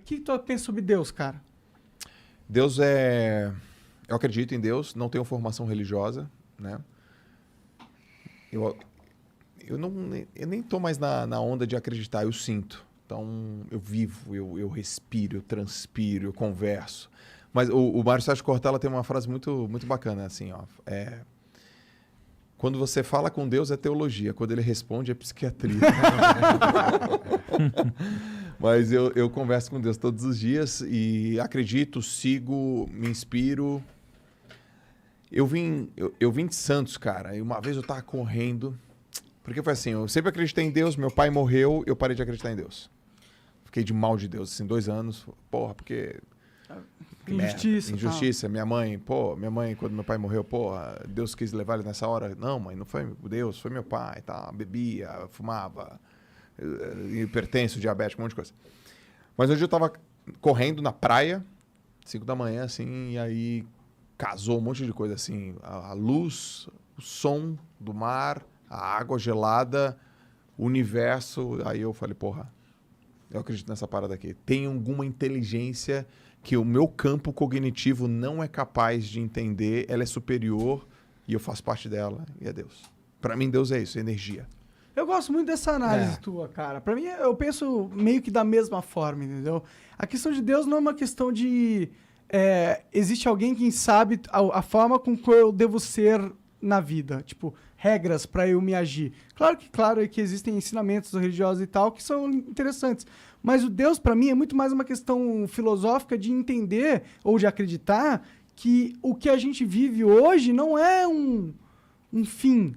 que tu pensa sobre Deus, cara? Deus é... Eu acredito em Deus, não tenho formação religiosa, né? Eu nem tô mais na onda de acreditar, eu sinto. Então, eu vivo, eu respiro, eu transpiro, eu converso. Mas o Mário Sérgio Cortella tem uma frase muito, muito bacana, assim, ó. Quando você fala com Deus é teologia, quando ele responde é psiquiatria. Mas eu converso com Deus todos os dias e acredito, sigo, me inspiro. Eu vim de Santos, cara, e uma vez eu tava correndo, porque foi assim, eu sempre acreditei em Deus, meu pai morreu, eu parei de acreditar em Deus. Fiquei de mal de Deus, assim, 2 anos, porra, porque... Injustiça. Injustiça. Minha mãe, quando meu pai morreu, Deus quis levar ele nessa hora. Não, mãe, não foi Deus, foi meu pai, tá? Bebia, fumava, hipertenso, diabético, um monte de coisa. Mas hoje eu tava correndo na praia, 5 da manhã, assim, e aí casou um monte de coisa, assim, a luz, o som do mar, a água gelada, o universo. Aí eu falei, eu acredito nessa parada aqui. Tem alguma inteligência que o meu campo cognitivo não é capaz de entender, ela é superior e eu faço parte dela, e é Deus. Pra mim, Deus é isso, é energia. Eu gosto muito dessa análise tua, cara. Pra mim, eu penso meio que da mesma forma, entendeu? A questão de Deus não é uma questão de... existe alguém que sabe a forma com que eu devo ser na vida. Tipo, regras pra eu me agir. Claro que existem ensinamentos religiosos e tal que são interessantes. Mas o Deus, pra mim, é muito mais uma questão filosófica de entender ou de acreditar que o que a gente vive hoje não é um fim.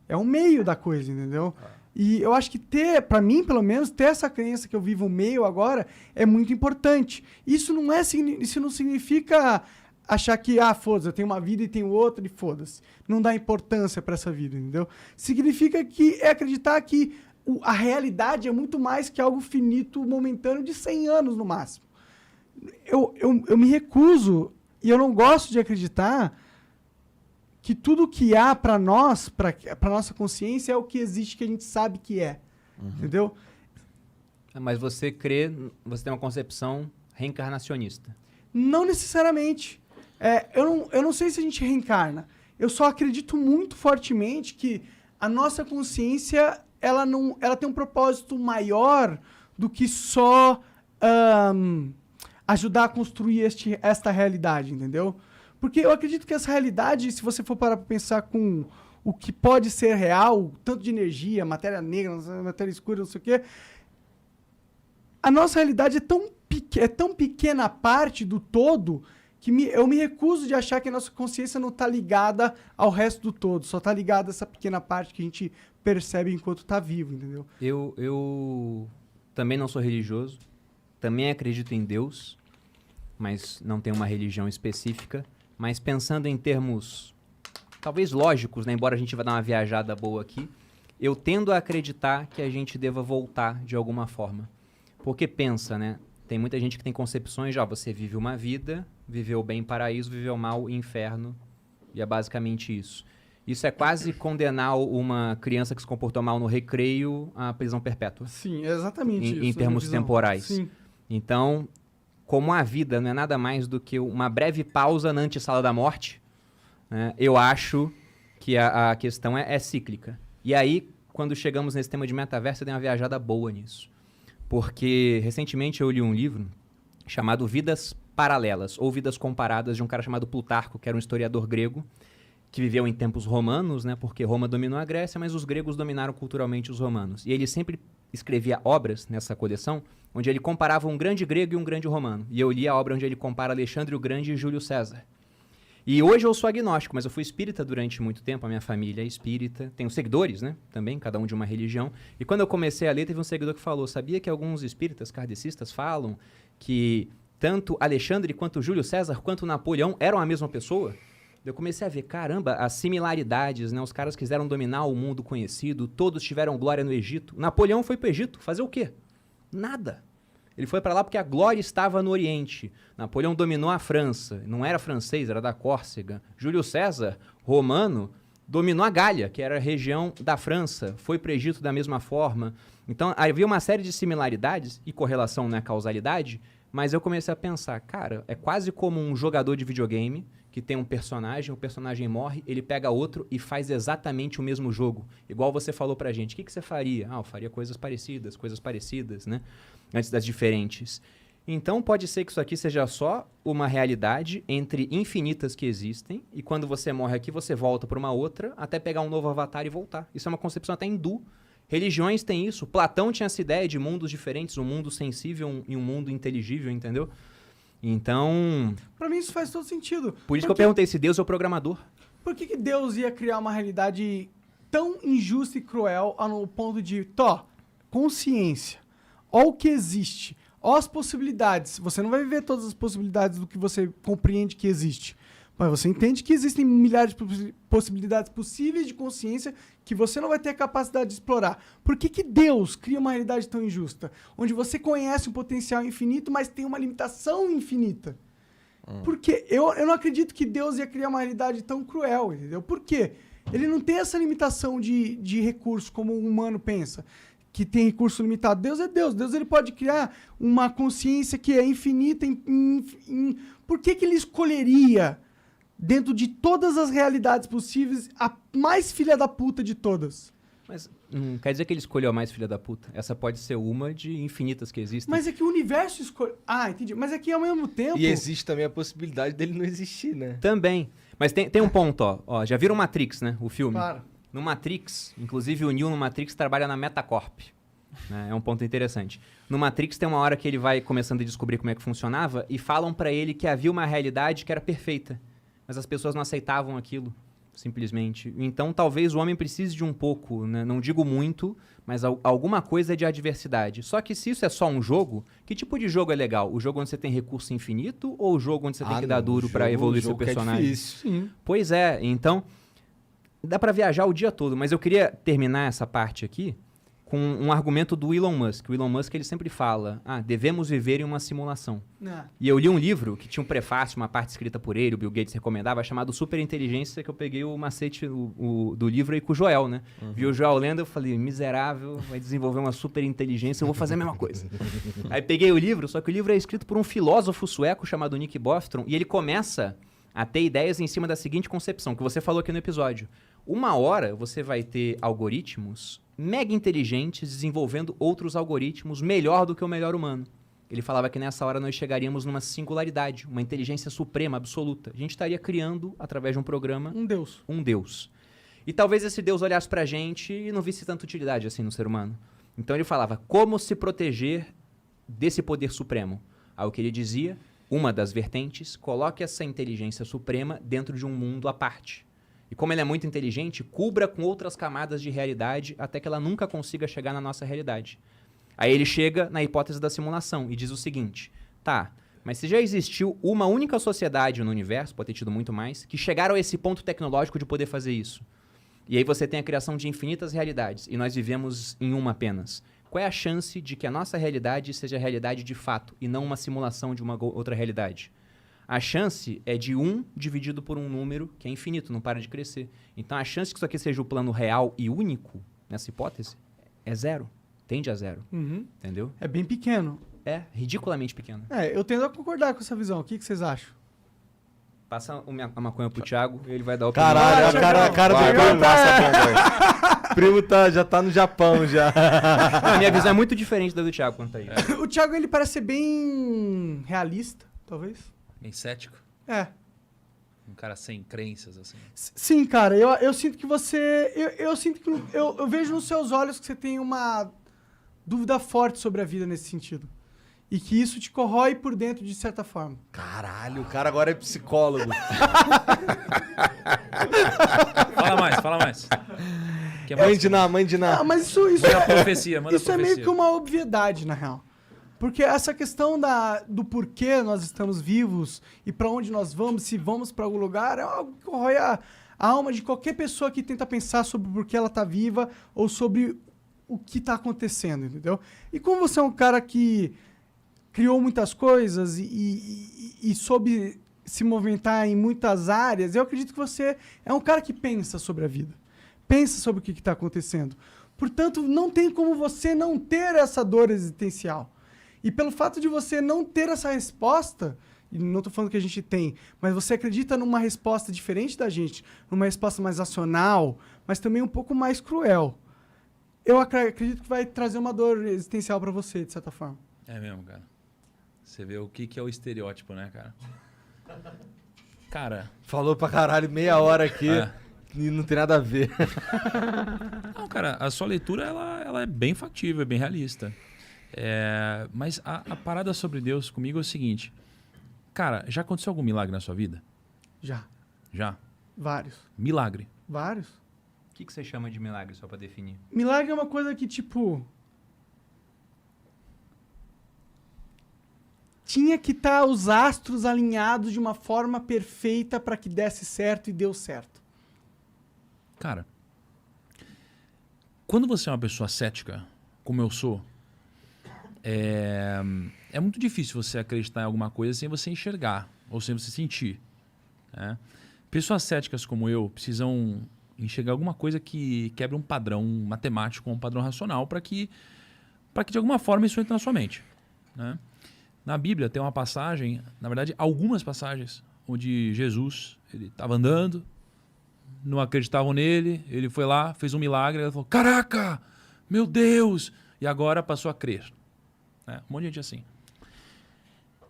É um meio da coisa, entendeu? E eu acho que pra mim, pelo menos, ter essa crença que eu vivo o meio agora é muito importante. Isso não significa achar que, foda-se, eu tenho uma vida e tenho outra e foda-se. Não dá importância pra essa vida, entendeu? Significa que é acreditar que a realidade é muito mais que algo finito, momentâneo, de 100 anos no máximo. Eu me recuso e eu não gosto de acreditar que tudo que há para nós, para nossa consciência, é o que existe, que a gente sabe que é. Entendeu? Mas você tem uma concepção reencarnacionista. Não necessariamente. Eu não sei se a gente reencarna. Eu só acredito muito fortemente que a nossa consciência... ela tem um propósito maior do que só ajudar a construir esta realidade, entendeu? Porque eu acredito que essa realidade, se você for parar para pensar com o que pode ser real, tanto de energia, matéria negra, matéria escura, não sei o quê, a nossa realidade é tão pequena a parte do todo que eu me recuso de achar que a nossa consciência não está ligada ao resto do todo, só está ligada a essa pequena parte que a gente percebe enquanto está vivo, entendeu? Eu também não sou religioso, também acredito em Deus, mas não tenho uma religião específica. Mas pensando em termos, talvez lógicos, né? Embora a gente vá dar uma viajada boa aqui, eu tendo a acreditar que a gente deva voltar de alguma forma. Porque pensa, né? Tem muita gente que tem concepções de, você vive uma vida, viveu bem paraíso, viveu mal inferno, e é basicamente isso. Isso é quase condenar uma criança que se comportou mal no recreio à prisão perpétua. Sim, é exatamente isso. Em termos temporais. Sim. Então, como a vida não é nada mais do que uma breve pausa na antessala da morte, né, eu acho que a questão é cíclica. E aí, quando chegamos nesse tema de metaverso, eu dei uma viajada boa nisso. Porque, recentemente, eu li um livro chamado Vidas Paralelas, ou Vidas Comparadas, de um cara chamado Plutarco, que era um historiador grego, que viveu em tempos romanos, né, porque Roma dominou a Grécia, mas os gregos dominaram culturalmente os romanos. E ele sempre escrevia obras nessa coleção, onde ele comparava um grande grego e um grande romano. E eu li a obra onde ele compara Alexandre o Grande e Júlio César. E hoje eu sou agnóstico, mas eu fui espírita durante muito tempo, a minha família é espírita. Tenho seguidores, né, também, cada um de uma religião. E quando eu comecei a ler, teve um seguidor que falou, sabia que alguns espíritas kardecistas falam que tanto Alexandre quanto Júlio César quanto Napoleão eram a mesma pessoa? Eu comecei a ver, caramba, as similaridades, né? Os caras quiseram dominar o mundo conhecido, todos tiveram glória no Egito. Napoleão foi para o Egito, fazer o quê? Nada. Ele foi para lá porque a glória estava no Oriente. Napoleão dominou a França, não era francês, era da Córcega. Júlio César, romano, dominou a Gália, que era a região da França, foi para o Egito da mesma forma. Então, havia uma série de similaridades, e correlação não é causalidade, Mas eu comecei a pensar, cara, é quase como um jogador de videogame que tem um personagem, o personagem morre, ele pega outro e faz exatamente o mesmo jogo. Igual você falou pra gente. O que você faria? Eu faria coisas parecidas, né? Antes das diferentes. Então, pode ser que isso aqui seja só uma realidade entre infinitas que existem, e quando você morre aqui, você volta para uma outra, até pegar um novo avatar e voltar. Isso é uma concepção até hindu. Religiões têm isso. Platão tinha essa ideia de mundos diferentes, um mundo sensível e um mundo inteligível, entendeu? Então... Pra mim isso faz todo sentido. Por isso que eu perguntei se Deus é o programador. Por que Deus ia criar uma realidade tão injusta e cruel no ponto de, consciência, ó o que existe, ó as possibilidades. Você não vai viver todas as possibilidades do que você compreende que existe. Mas você entende que existem milhares de possibilidades possíveis de consciência que você não vai ter a capacidade de explorar. Por que Deus cria uma realidade tão injusta? Onde você conhece um potencial infinito, mas tem uma limitação infinita. Porque eu não acredito que Deus ia criar uma realidade tão cruel, entendeu? Por quê? Ele não tem essa limitação de recurso como o humano pensa, que tem recurso limitado. Deus é Deus. Deus ele pode criar uma consciência que é infinita. Por que ele escolheria... dentro de todas as realidades possíveis, a mais filha da puta de todas? Mas não quer dizer que ele escolheu a mais filha da puta. Essa pode ser uma de infinitas que existem. Mas é que o universo escolhe... Entendi. Mas é que ao mesmo tempo... E existe também a possibilidade dele não existir, né? Também. Mas tem um ponto, ó. Já viram Matrix, né? O filme? Claro. No Matrix, inclusive o Neo no Matrix trabalha na Metacorp. Né? É um ponto interessante. No Matrix tem uma hora que ele vai começando a descobrir como é que funcionava e falam pra ele que havia uma realidade que era perfeita. Mas as pessoas não aceitavam aquilo, simplesmente. Então, talvez o homem precise de um pouco, né? Não digo muito, mas alguma coisa de adversidade. Só que se isso é só um jogo, que tipo de jogo é legal? O jogo onde você tem recurso infinito ou o jogo onde você tem que dar duro para evoluir seu personagem? É difícil. Sim. Pois é, então dá para viajar o dia todo. Mas eu queria terminar essa parte aqui com um argumento do Elon Musk. O Elon Musk ele sempre fala, devemos viver em uma simulação. E eu li um livro que tinha um prefácio, uma parte escrita por ele, o Bill Gates recomendava, chamado Superinteligência, que eu peguei o macete do livro aí com o Joel, né? Vi o Joel lendo, eu falei, miserável, vai desenvolver uma superinteligência, eu vou fazer a mesma coisa. Aí peguei o livro, só que o livro é escrito por um filósofo sueco chamado Nick Bostrom, e ele começa a ter ideias em cima da seguinte concepção, que você falou aqui no episódio. Uma hora você vai ter algoritmos mega inteligentes desenvolvendo outros algoritmos melhor do que o melhor humano. Ele falava que nessa hora nós chegaríamos numa singularidade, uma inteligência suprema, absoluta. A gente estaria criando, através de um programa... Um Deus. Um Deus. E talvez esse Deus olhasse pra gente e não visse tanta utilidade assim no ser humano. Então ele falava, como se proteger desse poder supremo? Aí o que ele dizia, uma das vertentes, coloque essa inteligência suprema dentro de um mundo à parte. E como ele é muito inteligente, cubra com outras camadas de realidade até que ela nunca consiga chegar na nossa realidade. Aí ele chega na hipótese da simulação e diz o seguinte, mas se já existiu uma única sociedade no universo, pode ter tido muito mais, que chegaram a esse ponto tecnológico de poder fazer isso. E aí você tem a criação de infinitas realidades e nós vivemos em uma apenas. Qual é a chance de que a nossa realidade seja realidade de fato e não uma simulação de uma outra realidade? A chance é de 1 dividido por um número que é infinito, não para de crescer. Então, a chance que isso aqui seja o plano real e único, nessa hipótese, é 0. Tende a 0. Entendeu? É bem pequeno. É, ridiculamente pequeno. Eu tendo a concordar com essa visão. O que vocês acham? Passa a maconha pro Thiago e ele vai dar o opinião. Caralho, a cara do primo tá... primo já tá no Japão, já. A minha visão é muito diferente da do Thiago quanto a isso. O Thiago, ele parece ser bem realista, talvez. Bem cético? É. Um cara sem crenças, assim. Sim, cara. Eu sinto que você... Eu sinto que... Eu vejo nos seus olhos que você tem uma dúvida forte sobre a vida nesse sentido. E que isso te corrói por dentro de certa forma. Caralho, o cara agora é psicólogo. Fala mais. Mãe de Ná. Mas isso manda profecia, isso é meio que uma obviedade, na real. Porque essa questão do porquê nós estamos vivos e para onde nós vamos, se vamos para algum lugar, é algo que corrói a alma de qualquer pessoa que tenta pensar sobre por que ela está viva ou sobre o que está acontecendo, entendeu? E como você é um cara que criou muitas coisas e soube se movimentar em muitas áreas, eu acredito que você é um cara que pensa sobre a vida. Pensa sobre o que está acontecendo. Portanto, não tem como você não ter essa dor existencial. E pelo fato de você não ter essa resposta, e não tô falando que a gente tem, mas você acredita numa resposta diferente da gente, numa resposta mais racional, mas também um pouco mais cruel. Eu acredito que vai trazer uma dor existencial pra você, de certa forma. É mesmo, cara. Você vê o que é o estereótipo, né, cara? Cara, Falou pra caralho meia hora aqui É. e não tem nada a ver. não, cara, a sua leitura ela é bem factível, é bem realista. Mas a parada sobre Deus comigo é o seguinte. Cara, já aconteceu algum milagre na sua vida? Já. Já? Vários. Milagre. Vários. O que você chama de milagre, só pra definir? Milagre é uma coisa que, tipo... Tinha que estar os astros alinhados de uma forma perfeita para que desse certo e deu certo. Cara, quando você é uma pessoa cética, como eu sou, é muito difícil você acreditar em alguma coisa sem você enxergar ou sem você sentir, né? Pessoas céticas como eu precisam enxergar alguma coisa que quebre um padrão matemático, um padrão racional, para que de alguma forma isso entre na sua mente, né? Na Bíblia tem uma passagem, na verdade algumas passagens, onde Jesus ele estava andando, não acreditavam nele, ele foi lá, fez um milagre, ele falou, caraca, meu Deus, e agora passou a crer. Um monte de gente assim.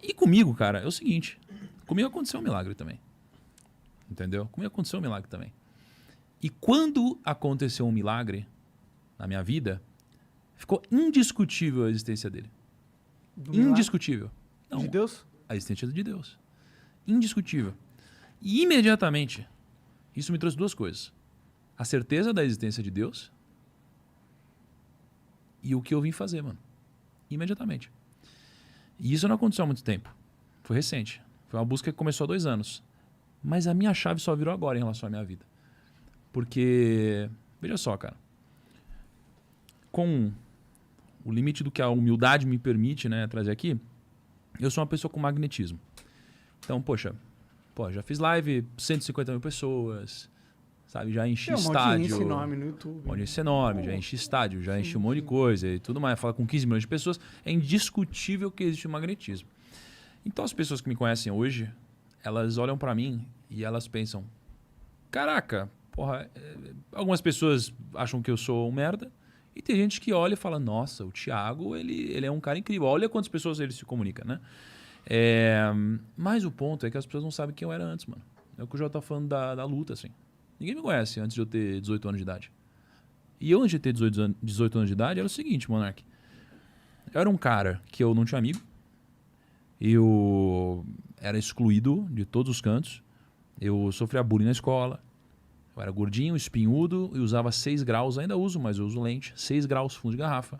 E comigo, cara, é o seguinte, comigo aconteceu um milagre também. Entendeu? Comigo aconteceu um milagre também. E quando aconteceu um milagre na minha vida, ficou indiscutível a existência dele. Do milagre Indiscutível. Não, de Deus? a existência de Deus. Indiscutível. E imediatamente, isso me trouxe duas coisas. A certeza da existência de Deus e o que eu vim fazer, mano. Imediatamente. E isso não aconteceu há muito tempo. Foi recente. Foi uma busca que começou há 2 anos. Mas a minha chave só virou agora em relação à minha vida. Porque, veja só, cara. Com o limite do que a humildade me permite, né, trazer aqui, eu sou uma pessoa com magnetismo. Então, poxa, já fiz live, 150 mil pessoas, sabe? Já enchi Tem uma estádio. audiência enorme no YouTube. Uma audiência enorme, já enchi estádio, já enchi um monte de coisa e tudo mais. Fala com 15 milhões de pessoas, é indiscutível que existe um magnetismo. Então, as pessoas que me conhecem hoje, elas olham pra mim e elas pensam, caraca, porra, algumas pessoas acham que eu sou um merda, e tem gente que olha e fala, nossa, o Thiago, ele é um cara incrível. Olha quantas pessoas ele se comunica, né? Mas o ponto é que as pessoas não sabem quem eu era antes, mano. É o que eu já tô falando da luta, assim. Ninguém me conhece antes de eu ter 18 anos de idade. E eu, antes de ter 18 anos de idade, era o seguinte, Monark. Eu era um cara que eu não tinha amigo. Eu era excluído de todos os cantos. Eu sofria bullying na escola. Eu era gordinho, espinhudo e usava 6 graus. Ainda uso, mas eu uso lente. 6 graus fundo de garrafa.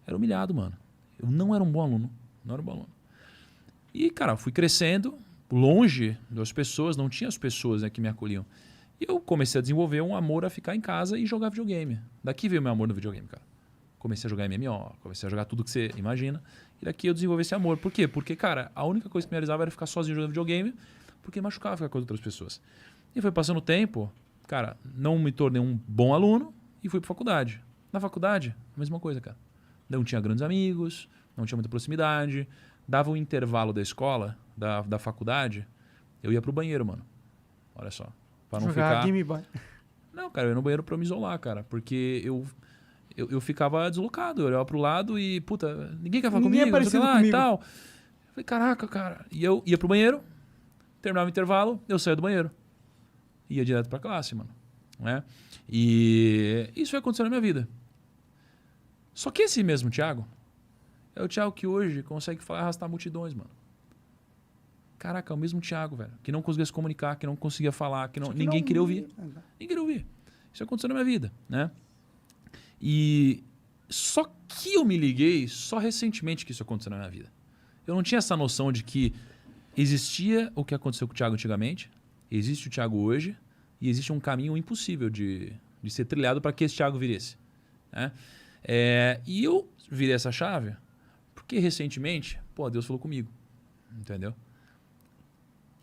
Era humilhado, mano. Eu não era um bom aluno. Não era um bom aluno. E, cara, fui crescendo longe das pessoas. Não tinha as pessoas, né, que me acolhiam. E eu comecei a desenvolver um amor a ficar em casa e jogar videogame. Daqui veio meu amor no videogame, cara. Comecei a jogar MMO, comecei a jogar tudo que você imagina. E daqui eu desenvolvi esse amor. Por quê? Porque, cara, a única coisa que me realizava era ficar sozinho jogando videogame, porque machucava ficar com outras pessoas. E foi passando o tempo, cara, não me tornei um bom aluno e fui pra faculdade. Na faculdade, a mesma coisa, cara. Não tinha grandes amigos, não tinha muita proximidade. Dava um intervalo da escola, da faculdade, eu ia pro banheiro, mano. Olha só. Pra não Jogar ficar... Game Boy. Não, cara, eu ia no banheiro pra me isolar, cara. Porque eu ficava deslocado. Eu olhava pro lado e, puta, ninguém quer falar Ninguém é comigo, não sei o parecido que lá comigo. e tal. Eu falei, caraca, cara. E eu ia pro banheiro, terminava o intervalo, eu saía do banheiro. Ia direto pra classe, mano. Né? E isso foi acontecendo na minha vida. Só que esse mesmo Thiago é o Thiago que hoje consegue arrastar multidões, mano. Caraca, é o mesmo Thiago, velho. Que não conseguia se comunicar, que não conseguia falar, que ninguém queria ouvir. Ninguém queria ouvir. Isso aconteceu na minha vida, né? E só que eu me liguei só recentemente que isso aconteceu na minha vida. Eu não tinha essa noção de que existia o que aconteceu com o Thiago antigamente, existe o Thiago hoje e existe um caminho impossível de ser trilhado para que esse Thiago virasse. Né? E eu virei essa chave porque recentemente, Deus falou comigo. Entendeu?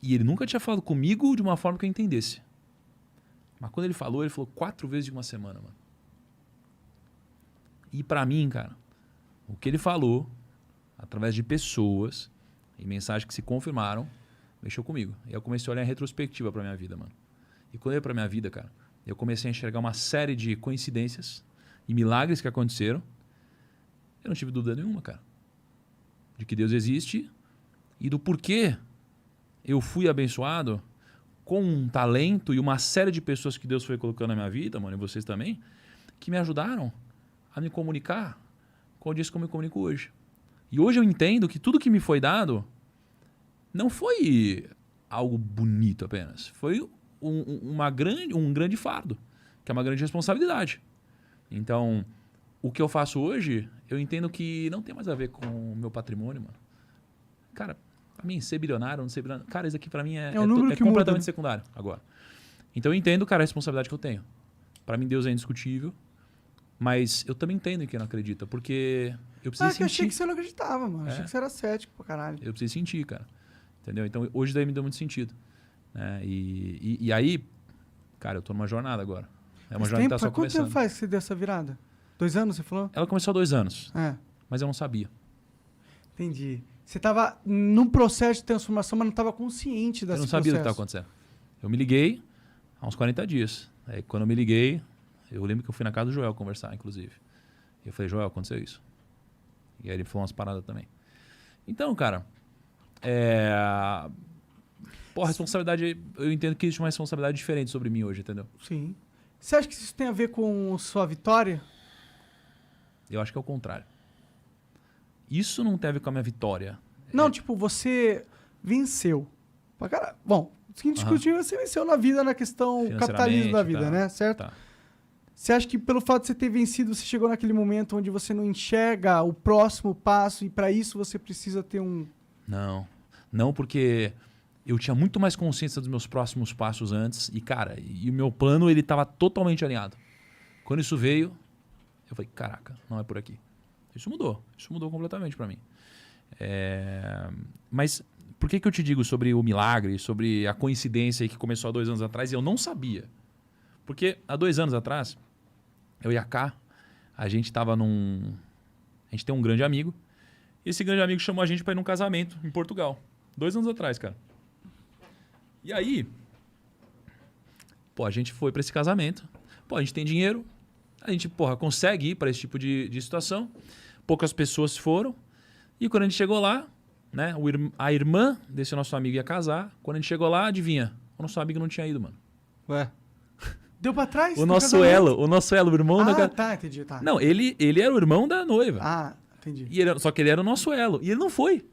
E ele nunca tinha falado comigo de uma forma que eu entendesse. Mas quando ele falou 4 vezes em uma semana, mano. E pra mim, cara, o que ele falou, através de pessoas e mensagens que se confirmaram, mexeu comigo. E eu comecei a olhar em retrospectiva pra minha vida, mano. E quando eu olhei pra minha vida, cara, eu comecei a enxergar uma série de coincidências e milagres que aconteceram. Eu não tive dúvida nenhuma, cara, de que Deus existe e do porquê eu fui abençoado com um talento e uma série de pessoas que Deus foi colocando na minha vida, mano, e vocês também, que me ajudaram a me comunicar com a audiência como eu me comunico hoje. E hoje eu entendo que tudo que me foi dado não foi algo bonito apenas. Foi um grande fardo, que é uma grande responsabilidade. Então, o que eu faço hoje, eu entendo que não tem mais a ver com o meu patrimônio, mano. Cara, pra mim, ser bilionário, não ser bilionário... Cara, isso aqui pra mim é um número que completamente muda, né? secundário agora. Então eu entendo, cara, a responsabilidade que eu tenho. Pra mim, Deus é indiscutível. Mas eu também entendo que não acredita, porque eu preciso que eu achei sentir. que você não acreditava, mano. Achei que você era cético pra caralho. Eu preciso sentir, cara. Entendeu? Então hoje daí me deu muito sentido. Né? E aí, cara, eu tô numa jornada agora. É uma jornada que tá só Quanto começando. tempo faz que você deu essa virada? 2 anos, você falou? Ela começou há 2 anos, É, mas eu não sabia. entendi. Você tava num processo de transformação, mas não tava consciente desse Eu não sabia do que processo. estava acontecendo. Eu me liguei há uns 40 dias. Aí quando eu me liguei, eu lembro que eu fui na casa do Joel conversar, inclusive. E eu falei, Joel, aconteceu isso. E aí ele falou umas paradas também. Então, cara, a responsabilidade, eu entendo que existe uma responsabilidade diferente sobre mim hoje, entendeu? Sim. Você acha que isso tem a ver com sua vitória? Eu acho que é o contrário. Isso não tem a ver com a minha vitória. Não, tipo, você venceu. Pra cara... Bom, indiscutível, você venceu na vida, na questão capitalismo da vida, tá, né? Certo? Tá. Você acha que pelo fato de você ter vencido, você chegou naquele momento onde você não enxerga o próximo passo e para isso você precisa ter um... Não, porque eu tinha muito mais consciência dos meus próximos passos antes e, cara, e o meu plano, ele estava totalmente alinhado. Quando isso veio, eu falei, caraca, não é por aqui. Isso mudou completamente para mim. Mas por que eu te digo sobre o milagre, sobre a coincidência que começou há 2 anos atrás e eu não sabia? Porque há 2 anos atrás, eu e a Ká, a gente tem um grande amigo. E esse grande amigo chamou a gente para ir num casamento em Portugal. 2 anos atrás, cara. E aí, a gente foi para esse casamento. A gente tem dinheiro. A gente, consegue ir para esse tipo de situação. Poucas pessoas foram. E quando a gente chegou lá, né, a irmã desse nosso amigo ia casar. Quando a gente chegou lá, adivinha? O nosso amigo não tinha ido, mano. Ué? Deu pra trás? O nosso elo, o irmão da... Tá, entendi, tá. Não, ele era o irmão da noiva. Ah, entendi. Só que ele era o nosso elo. E ele não foi.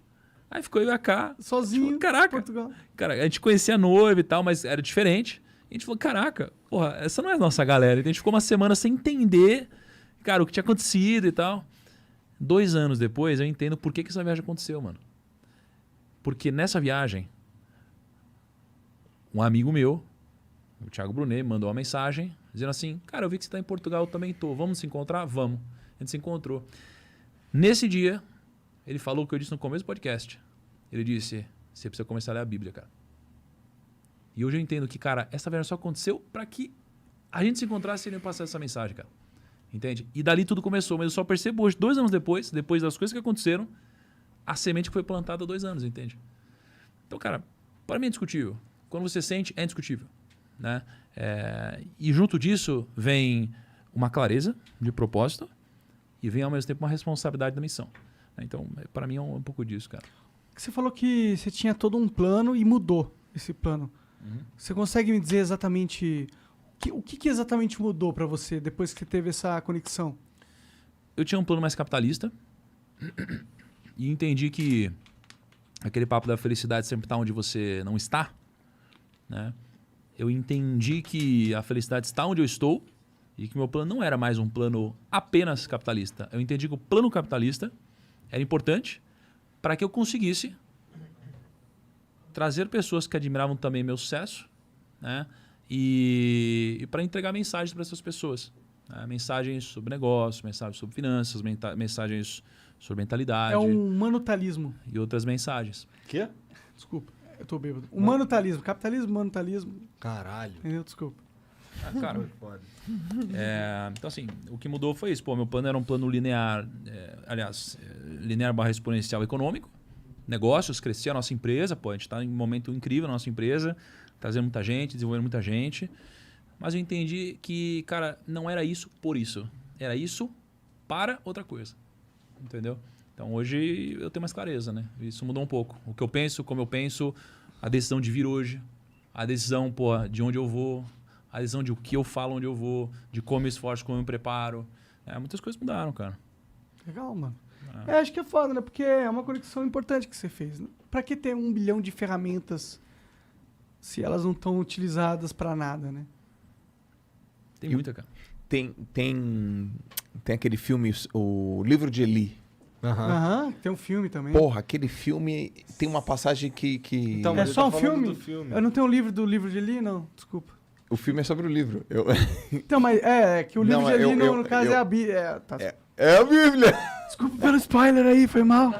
Aí ficou eu e a Ká. Sozinho, Tipo, caraca. Portugal. Cara, a gente conhecia a noiva e tal, mas era diferente. E a gente falou, caraca, essa não é a nossa galera. E a gente ficou uma semana sem entender, cara, o que tinha acontecido e tal. 2 anos depois, eu entendo por que essa viagem aconteceu, mano. Porque nessa viagem, um amigo meu, o Thiago Brunet, mandou uma mensagem dizendo assim, cara, eu vi que você tá em Portugal, eu também tô. Vamos se encontrar? Vamos. A gente se encontrou. Nesse dia, ele falou o que eu disse no começo do podcast. Ele disse, você precisa começar a ler a Bíblia, cara. E hoje eu entendo que, cara, essa viagem só aconteceu para que a gente se encontrasse e ele passasse essa mensagem, cara. Entende? E dali tudo começou. Mas eu só percebo hoje, 2 anos depois das coisas que aconteceram, a semente que foi plantada há 2 anos, entende? Então, cara, para mim é indiscutível. Quando você sente, é indiscutível. Né? E junto disso vem uma clareza de propósito e vem ao mesmo tempo uma responsabilidade da missão. Então, para mim é um pouco disso, cara. Você falou que você tinha todo um plano e mudou esse plano. Você consegue me dizer exatamente o que exatamente mudou para você depois que você teve essa conexão? Eu tinha um plano mais capitalista e entendi que aquele papo da felicidade sempre está onde você não está, né? Eu entendi que a felicidade está onde eu estou e que meu plano não era mais um plano apenas capitalista. Eu entendi que o plano capitalista era importante para que eu conseguisse trazer pessoas que admiravam também meu sucesso, né? E para entregar mensagens para essas pessoas. Né? Mensagens sobre negócio, mensagens sobre finanças, mensagens sobre mentalidade. É um manutalismo. E outras mensagens. Quê? Desculpa, eu tô bêbado. Manutalismo. Capitalismo, manutalismo. Caralho. Entendeu? Desculpa. Cara, então assim, o que mudou foi isso. Pô, meu plano era um plano linear, linear barra exponencial econômico. Negócios, crescer a nossa empresa. Pô, a gente está em um momento incrível na nossa empresa, trazendo muita gente, desenvolvendo muita gente. Mas eu entendi que, cara, não era isso por isso. Era isso para outra coisa. Entendeu? Então hoje eu tenho mais clareza, né? Isso mudou um pouco. O que eu penso, como eu penso, a decisão de vir hoje, a decisão, pô, de onde eu vou, a decisão de o que eu falo onde eu vou, de como eu esforço, como eu me preparo. Muitas coisas mudaram, cara. Legal, mano. Acho que é foda, né? Porque é uma conexão importante que você fez. Né? Pra que ter 1 bilhão de ferramentas se elas não estão utilizadas pra nada, né? Tem muita, cara. Tem aquele filme, o Livro de Eli. Aham, tem um filme também. Porra, aquele filme tem uma passagem que... Então, É mas ele só tá um falando filme? do filme. Eu não tenho um livro do livro de Eli, não. Desculpa. O filme é sobre o livro. Então, mas é que o livro Não, de Eli, eu- no caso, eu- é a Bíblia. Tá. É a Bíblia. Desculpa pelo spoiler aí, foi mal.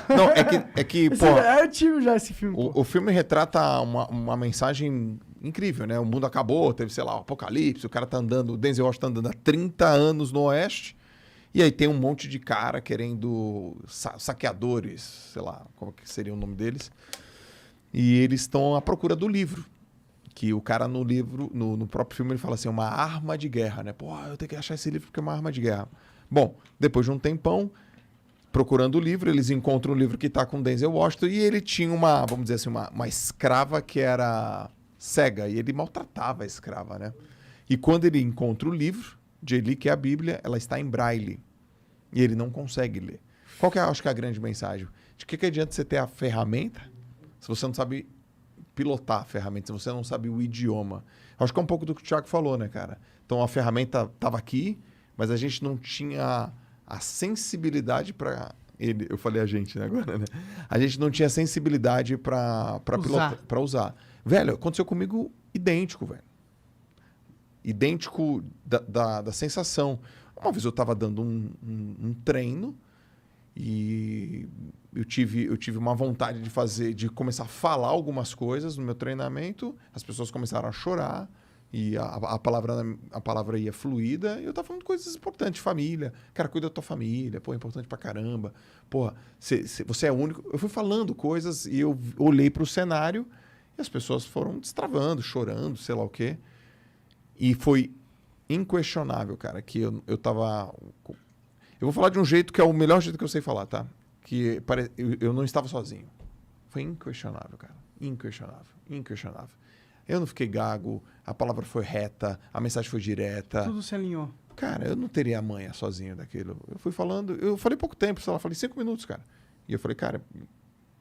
Não, é que pô, É antigo já esse filme. pô. o filme retrata uma mensagem incrível, né? O mundo acabou, teve, sei lá, o apocalipse, o cara tá andando, o Denzel Washington tá andando há 30 anos no Oeste, e aí tem um monte de cara querendo saqueadores, sei lá, como que seria o nome deles, e eles estão à procura do livro. Que o cara no livro, no próprio filme, ele fala assim, uma arma de guerra, né? Pô, eu tenho que achar esse livro porque é uma arma de guerra. Bom, depois de um tempão, procurando o livro, eles encontram o livro que está com Denzel Washington e ele tinha uma, vamos dizer assim, uma escrava que era cega e ele maltratava a escrava, né? E quando ele encontra o livro de Eli, que é a Bíblia, ela está em braille e ele não consegue ler. Qual que é, acho que é a grande mensagem? De que adianta você ter a ferramenta se você não sabe pilotar a ferramenta, se você não sabe o idioma? Acho que é um pouco do que o Thiago falou, né, cara? Então a ferramenta estava aqui, mas a gente não tinha a sensibilidade para ele. Eu falei a gente, né, agora, né? A gente não tinha sensibilidade para pilotar, para usar. Velho, aconteceu comigo idêntico, velho. Idêntico da sensação. Uma vez eu estava dando um treino e eu tive uma vontade de começar a falar algumas coisas no meu treinamento. As pessoas começaram a chorar e a palavra ia fluida. E eu tava falando coisas importantes, família. Cara, cuida da tua família. Pô, é importante pra caramba. Porra, você é único. Eu fui falando coisas e eu olhei pro cenário e as pessoas foram destravando, chorando, sei lá o quê. E foi inquestionável, cara, que eu tava... Eu vou falar de um jeito que é o melhor jeito que eu sei falar, tá? Que eu não estava sozinho. Foi inquestionável, cara. Inquestionável. Inquestionável. Eu não fiquei gago, a palavra foi reta, a mensagem foi direta. Tudo se alinhou. Cara, eu não teria a manha sozinho daquilo. Eu fui falando... Eu falei pouco tempo, sei lá, falei 5 minutos, cara. E eu falei, cara,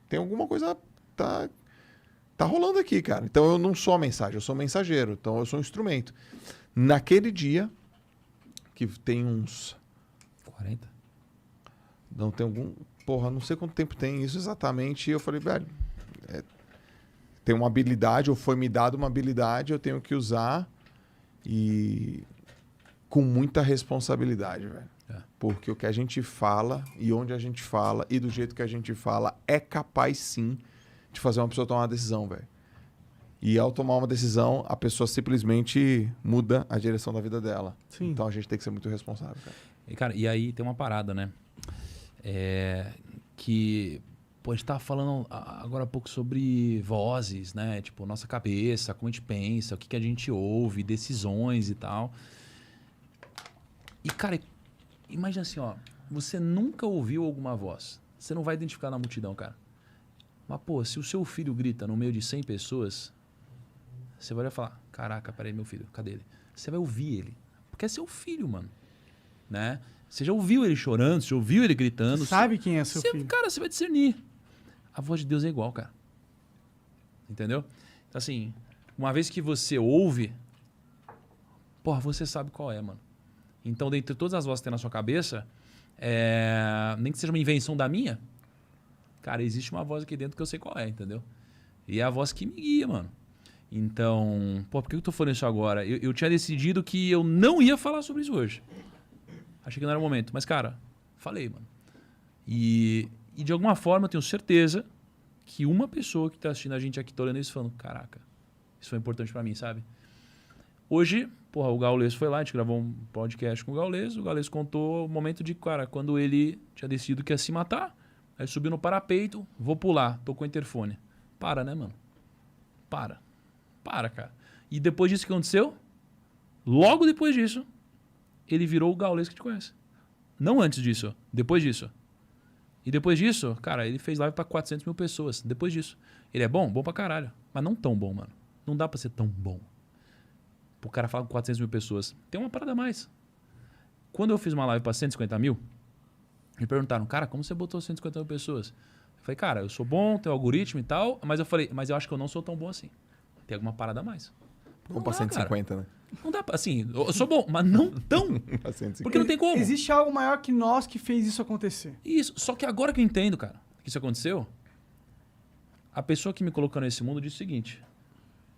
tem alguma coisa... Tá rolando aqui, cara. Então eu não sou a mensagem, eu sou o mensageiro. Então eu sou um instrumento. Naquele dia, que tem uns... 40? Não, tem algum... Porra, não sei quanto tempo tem isso exatamente. E eu falei, velho, tem uma habilidade, ou foi me dado uma habilidade, eu tenho que usar e com muita responsabilidade, velho. Porque o que a gente fala e onde a gente fala e do jeito que a gente fala é capaz, sim, de fazer uma pessoa tomar uma decisão, velho. E ao tomar uma decisão, a pessoa simplesmente muda a direção da vida dela. Sim. Então a gente tem que ser muito responsável, cara. E aí tem uma parada, né? Que... Pô, a gente tava falando agora há pouco sobre vozes, né? Tipo, nossa cabeça, como a gente pensa, o que a gente ouve, decisões e tal. E, cara, imagina assim, ó. Você nunca ouviu alguma voz. Você não vai identificar na multidão, cara. Mas, pô, se o seu filho grita no meio de 100 pessoas, você vai olhar e falar, caraca, peraí, meu filho, cadê ele? Você vai ouvir ele. Porque é seu filho, mano. Né? Você já ouviu ele chorando, você já ouviu ele gritando. Você sabe quem é seu filho. Cara, você vai discernir. A voz de Deus é igual, cara. Entendeu? Então, assim, uma vez que você ouve, porra, você sabe qual é, mano. Então, dentre todas as vozes que tem na sua cabeça, nem que seja uma invenção da minha, cara, existe uma voz aqui dentro que eu sei qual é, entendeu? E é a voz que me guia, mano. Então, pô, por que eu tô falando isso agora? Eu tinha decidido que eu não ia falar sobre isso hoje. Achei que não era o momento. Mas, cara, falei, mano. E de alguma forma eu tenho certeza que uma pessoa que tá assistindo a gente aqui tá olhando isso falando, caraca, isso foi importante pra mim, sabe? Hoje, porra, o Gaules foi lá, a gente gravou um podcast com o Gaules contou o momento de, cara, quando ele tinha decidido que ia se matar, aí subiu no parapeito, vou pular, tocou o interfone. Para, né, mano? Para, cara. E depois disso que aconteceu, logo depois disso, ele virou o Gaules que te conhece. Não antes disso, depois disso. E depois disso, cara, ele fez live pra 400 mil pessoas. Depois disso. Ele é bom? Bom pra caralho. Mas não tão bom, mano. Não dá pra ser tão bom. O cara fala com 400 mil pessoas. Tem uma parada a mais. Quando eu fiz uma live pra 150 mil, me perguntaram, cara, como você botou 150 mil pessoas? Eu falei, cara, eu sou bom, tenho algoritmo e tal, mas eu falei, mas eu acho que eu não sou tão bom assim. Tem alguma parada a mais. Vamos pra 150, né? Não dá pra, assim, eu sou bom, mas não tão. Pra 150. Porque não tem como. Existe algo maior que nós que fez isso acontecer. Isso, só que agora que eu entendo, cara, que isso aconteceu, a pessoa que me colocou nesse mundo disse o seguinte,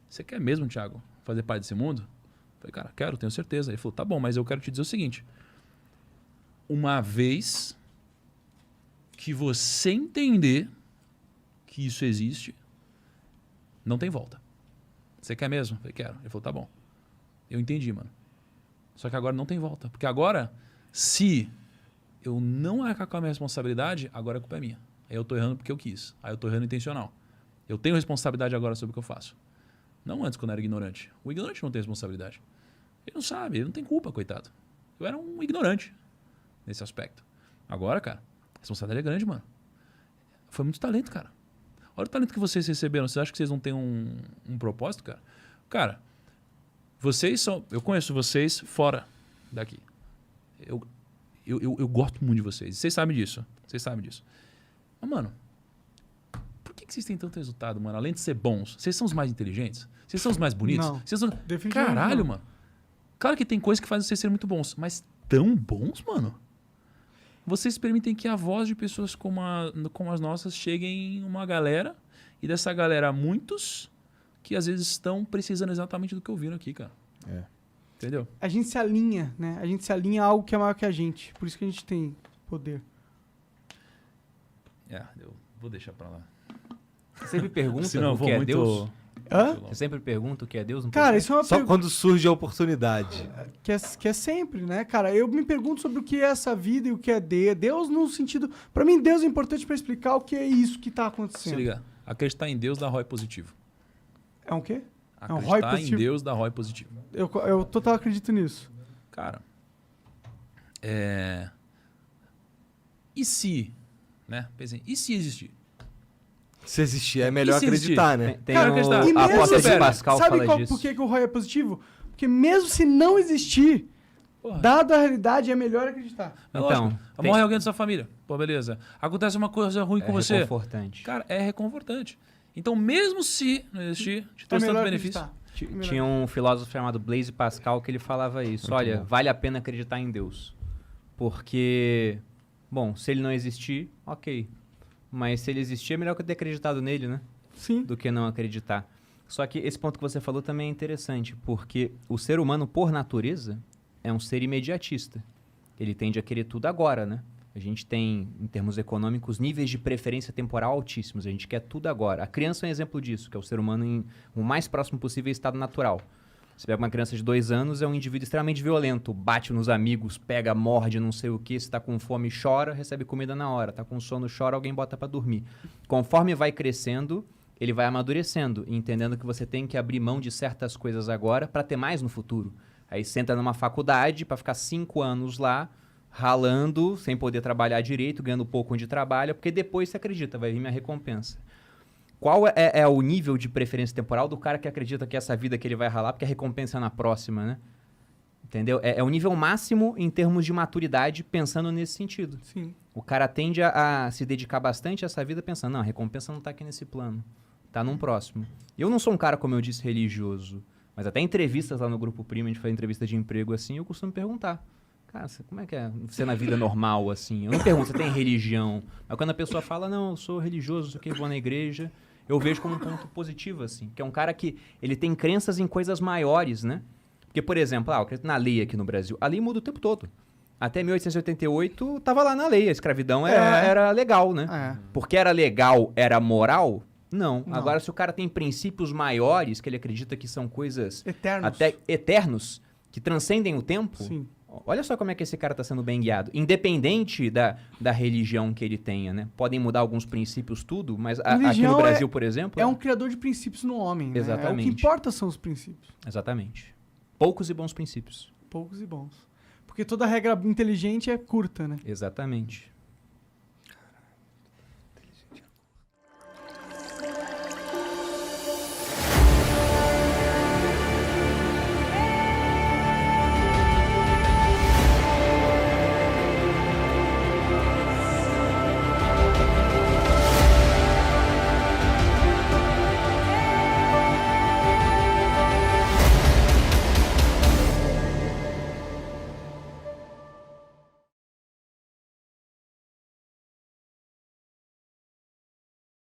você quer mesmo, Thiago, fazer parte desse mundo? Eu falei, cara, quero, tenho certeza. Ele falou, tá bom, mas eu quero te dizer o seguinte, uma vez que você entender que isso existe, não tem volta. Você quer mesmo? Eu falei, quero. Ele falou, tá bom. Eu entendi, mano. Só que agora não tem volta. Porque agora, se eu não arcar com a minha responsabilidade, agora a culpa é minha. Aí eu tô errando porque eu quis. Aí eu tô errando intencional. Eu tenho responsabilidade agora sobre o que eu faço. Não antes, quando eu era ignorante. O ignorante não tem responsabilidade. Ele não sabe, ele não tem culpa, coitado. Eu era um ignorante nesse aspecto. Agora, cara, a responsabilidade é grande, mano. Foi muito talento, cara. Olha o talento que vocês receberam. Vocês acham que vocês não têm um propósito, cara? Cara, vocês são... Eu conheço vocês fora daqui. Eu gosto muito de vocês. Vocês sabem disso. Vocês sabem disso. Mas, mano, por que vocês têm tanto resultado, mano? Além de ser bons, vocês são os mais inteligentes? Vocês são os mais bonitos? Não. Vocês são... Definitivamente Caralho, não. mano. Claro que tem coisas que fazem vocês serem muito bons, mas tão bons, mano? Vocês permitem que a voz de pessoas como as nossas cheguem em uma galera, e dessa galera, muitos que às vezes estão precisando exatamente do que ouviram aqui, cara. É. Entendeu? A gente se alinha, né? A gente se alinha a algo que é maior que a gente. Por isso que a gente tem poder. Eu vou deixar pra lá. Você sempre pergunta Senão eu o vou que é muito... Deus? Hã? Você sempre pergunta o que é Deus? Não Cara, pergunta? isso é uma Só pergunta quando surge a oportunidade. que é sempre, né, cara? Eu me pergunto sobre o que é essa vida e o que é Deus no sentido... Pra mim, Deus é importante pra explicar o que é isso que tá Se acontecendo. liga, acreditar em Deus dá ROI positivo. É um quê? É um ROI Acreditar em positivo? Deus dá ROI positivo. Eu total acredito nisso. Cara, e se, né? Pensei, e se existir? Se existir, é melhor E se acreditar, Tem, né? tem Cara, o, acreditar. E a mesmo aposta de se- Pascal Sabe fala disso. por que o ROI é positivo? Porque mesmo se não existir, Porra, dada a realidade, é melhor acreditar. é Então, lógico. tem- Morre alguém da sua família. Pô, beleza. Acontece uma coisa ruim com você. reconfortante. Cara, é reconfortante. Então, mesmo se não existir, te É trouxe tanto melhor benefício. acreditar. Tinha um filósofo chamado Blaise Pascal que ele falava isso. Olha, vale a pena acreditar em Deus. Porque, bom, se ele não existir, ok. Mas se ele existir, é melhor que eu ter acreditado nele, né? Sim. Do que não acreditar. Só que esse ponto que você falou também é interessante, porque o ser humano, por natureza, é um ser imediatista. Ele tende a querer tudo agora, né? A gente tem, em termos econômicos, níveis de preferência temporal altíssimos. A gente quer tudo agora. A criança é um exemplo disso, que é o ser humano em o mais próximo possível estado natural. Você pega uma criança de 2 anos, é um indivíduo extremamente violento. Bate nos amigos, pega, morde, não sei o quê. Se está com fome, chora, recebe comida na hora. Está com sono, chora, alguém bota para dormir. Conforme vai crescendo, ele vai amadurecendo, entendendo que você tem que abrir mão de certas coisas agora para ter mais no futuro. Aí você entra numa faculdade para ficar 5 anos lá, ralando, sem poder trabalhar direito, ganhando pouco onde trabalha, porque depois você acredita, vai vir minha recompensa. Qual é o nível de preferência temporal do cara que acredita que essa vida que ele vai ralar, porque a recompensa é na próxima, né? Entendeu? É o nível máximo em termos de maturidade, pensando nesse sentido. Sim. O cara tende a se dedicar bastante a essa vida pensando, não, a recompensa não tá aqui nesse plano, tá num próximo. Eu não sou um cara, como eu disse, religioso, mas até entrevistas lá no Grupo Primo, a gente faz entrevista de emprego assim, eu costumo perguntar, cara, como é que é você na vida normal, assim? Eu não pergunto, você tem religião? Mas quando a pessoa fala, não, eu sou religioso, eu vou na igreja, eu vejo como um ponto positivo, assim, que é um cara que ele tem crenças em coisas maiores, né? Porque, por exemplo, eu acredito na lei aqui no Brasil, a lei muda o tempo todo. Até 1888, tava lá na lei, a escravidão era legal, né? É. Porque era legal, era moral, Não. Não. Agora, se o cara tem princípios maiores, que ele acredita que são coisas Eternos. até eternos, que transcendem o tempo, Sim. olha só como é que esse cara está sendo bem guiado. Independente da religião que ele tenha, né? Podem mudar alguns princípios, tudo, mas aqui Religião no Brasil, por exemplo... É um criador de princípios no homem, né? Exatamente. O que importa são os princípios. Exatamente. Poucos e bons princípios. Poucos e bons. Porque toda regra inteligente é curta, né? Exatamente.